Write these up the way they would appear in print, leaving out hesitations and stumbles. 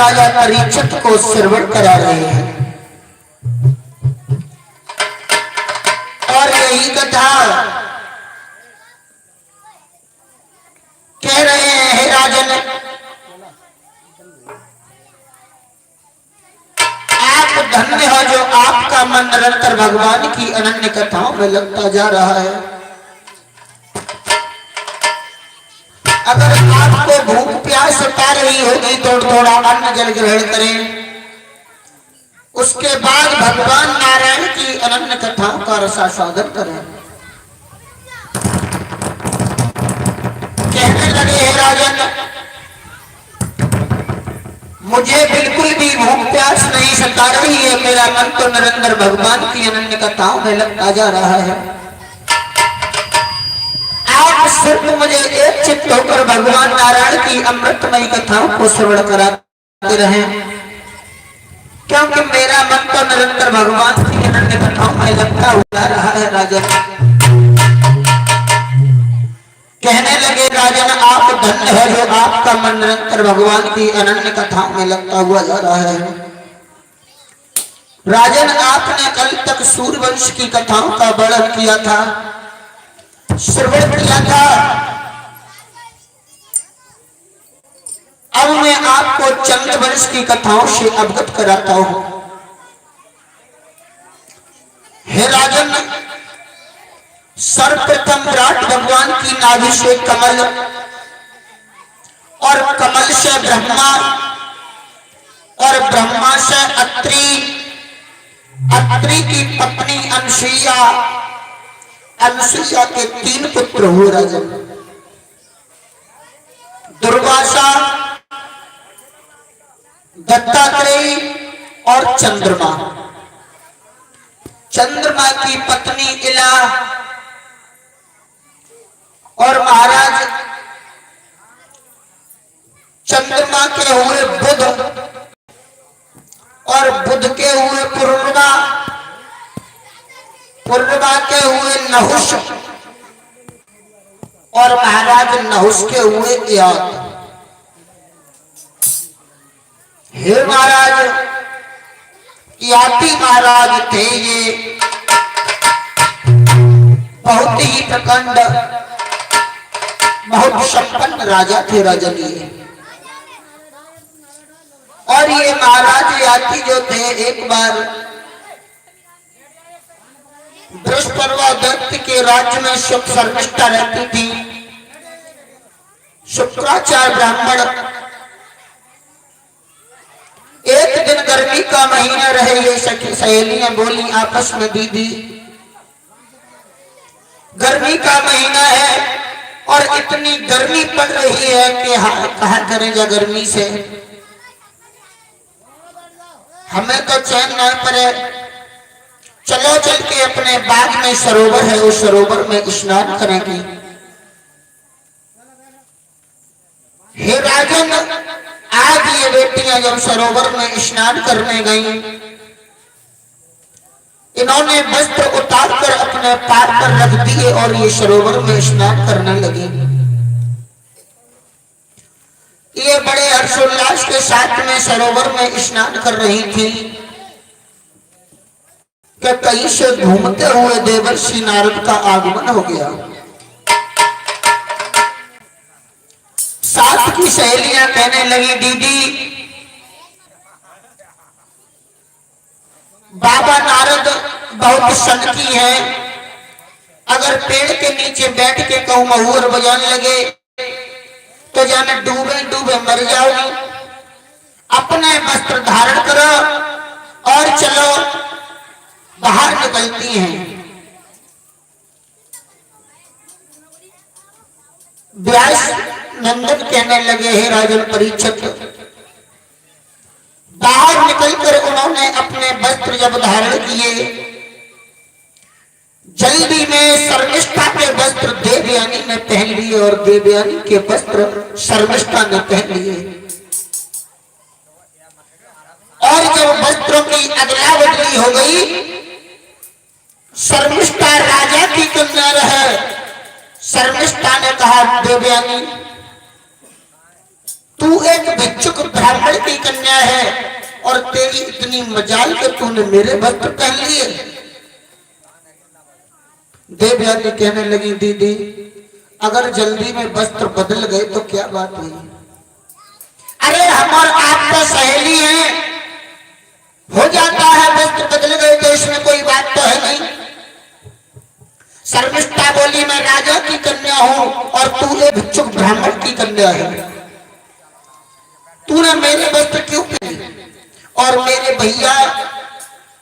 राजा परीक्षित को श्रवण करा रहे हैं और यही कथा कह रहे हैं, हे राजन, आप धन्य हो जो आपका मन निरंतर भगवान की अनन्य कथाओं में लगता जा रहा है। अगर आपको भूख प्यास सता रही होगी तो थोड़ा अन्न जल ग्रहण करें, उसके बाद भगवान नारायण की अनन्य कथाओं का रसास्वादन करें। कहने लगे, हे राजन, मुझे बिल्कुल भी भूख प्यास नहीं सता रही है, मेरा मन तो निरंतर भगवान की अनन्य कथाओं में लगता जा रहा है। आप सिर्फ मुझे एक चित्त होकर भगवान नारायण की अमृतमयी कथाओं को श्रवण कराते रहे, क्योंकि मेरा मन तो निरंतर भगवान की अनन्य कथाओं में लगता हुआ रहा है। राजन कहने लगे, राजन, आप धन्य है जो आपका मन निरंतर भगवान की अनन्य कथाओं में लगता हुआ जा रहा है। राजन, आपने कल तक सूर्यवंश की कथाओं का वर्णन किया था, श्रवण किया था। अब मैं आपको चंद्रवंश की कथाओं से अवगत कराता हूं। हे राजन, सर्वप्रथम विराट भगवान की नाभि से कमल और कमल से ब्रह्मा और ब्रह्मा से अत्रि, अत्रि की पत्नी अनसुईया, अनसुईया के 3 पुत्र हुए। राजन, दुर्वासा, दत्तात्रेय और चंद्रमा। चंद्रमा की पत्नी इला और महाराज चंद्रमा के हुए बुध और बुध के हुए पूर्णिमा, पूर्णिमा के हुए नहुष और महाराज नहुष के हुए याद। हे महाराज, याति महाराज थे ये बहुत ही प्रखंड, बहुत संपन्न राजा थे। राजन ये और ये महाराज याति जो थे, एक बार बृहस्पति दैत्य के राज्य में सुख शर्मिष्ठा रहती थी। शुक्राचार्य ब्राह्मण एक दिन गर्मी का महीना रहे, ये सखी सहेलियां बोली आपस में, दीदी गर्मी का महीना है और इतनी गर्मी पड़ रही है कि कहा करेगा गर्मी से, हमें तो चैन न पड़े, चलो चल के अपने बाग में सरोवर है, उस सरोवर में स्नान करेंगे। हे राजन, आज ये बेटियां जब सरोवर में स्नान करने गईं, इन्होंने वस्त्र उतारकर अपने पैर पर रख दिए और ये सरोवर में स्नान करने लगी। ये बड़े हर्षोल्लास के साथ में सरोवर में स्नान कर रही थी कि कहीं से घूमते हुए देवर्षि नारद का आगमन हो गया। साथ की सहेलियां कहने लगी, दीदी बाबा नारद बहुत सनकी है, अगर पेड़ के नीचे बैठ के कहूं महुर बजाने लगे तो जाने डूबे डूबे मर जाओगी। अपने वस्त्र धारण करो और चलो, बाहर निकलती हैं। व्यास नंदन कहने लगे, हे राजन परीक्षित, बाहर निकलकर उन्होंने अपने वस्त्र जब धारण किए, जल्दी में शर्मिष्ठा के वस्त्र देवयानी ने पहन लिए और देवयानी के वस्त्र शर्मिष्ठा ने पहन लिए। और जब वस्त्रों की अदला बदली हो गई, शर्मिष्ठा राजा की कन्या रहे, शर्मिष्ठा ने कहा, देवयानी तू एक भिक्षुक ब्राह्मण की कन्या है और तेरी इतनी मजाल के तूने मेरे वस्त्र पहन लिए। देवयानी कहने लगी, दीदी अगर जल्दी में वस्त्र बदल गए तो क्या बात हुई? अरे हम और आप तो सहेली हैं, हो जाता है, वस्त्र बदल गए तो इसमें कोई बात तो है नहीं। शर्मिष्ठा बोली, मैं राजा की कन्या हूं और तू एक भिक्षुक ब्राह्मण की कन्या है, तूने मेरे वस्त्र क्यों पहने? और मेरे भैया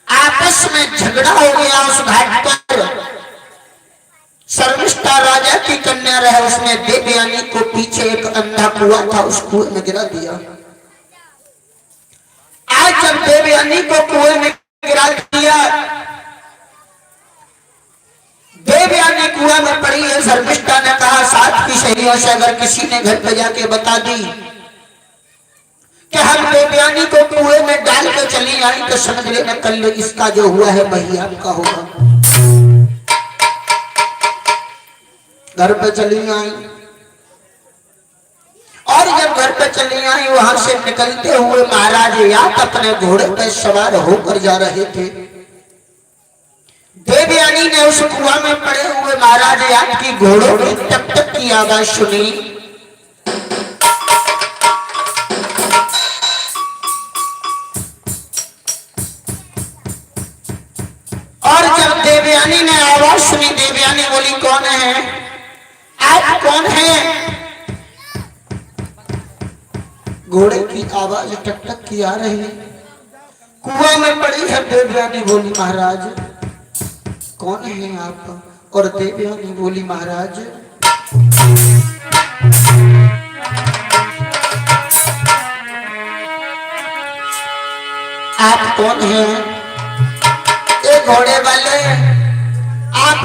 आपस में झगड़ा हो गया उस घाट पर। शर्मिष्ठा राजा की कन्या रहे, उसने देवयानी को पीछे एक अंधा कुआं था उस कुएं में गिरा दिया। आज जब देवयानी को कुएं में गिरा दिया, देवयानी कुआं में पड़ी है। शर्मिष्ठा ने कहा साथ की सहेलियों से अगर किसी ने घर पे जाके बता दी कि हम देवयानी को कुएं में डाल कर चली आई तो समझ लेना कल इसका जो हुआ है वही आपका होगा। घर पे चली आई और जब घर पे चली आई वहां से निकलते हुए महाराज यात अपने घोड़े पर सवार होकर जा रहे थे। देवयानी ने उस कुआं में पड़े हुए महाराज यात की घोड़ों की टक टक की आवाज सुनी और जब देवयानी ने आवाज सुनी, देवयानी बोली, कौन है आप, कौन है? घोड़े की आवाज टक टक की आ रही है, कुआं में पड़ी है। देवयानी बोली, महाराज कौन है आप? और देवयानी बोली, महाराज आप कौन हैं? घोड़े वाले आप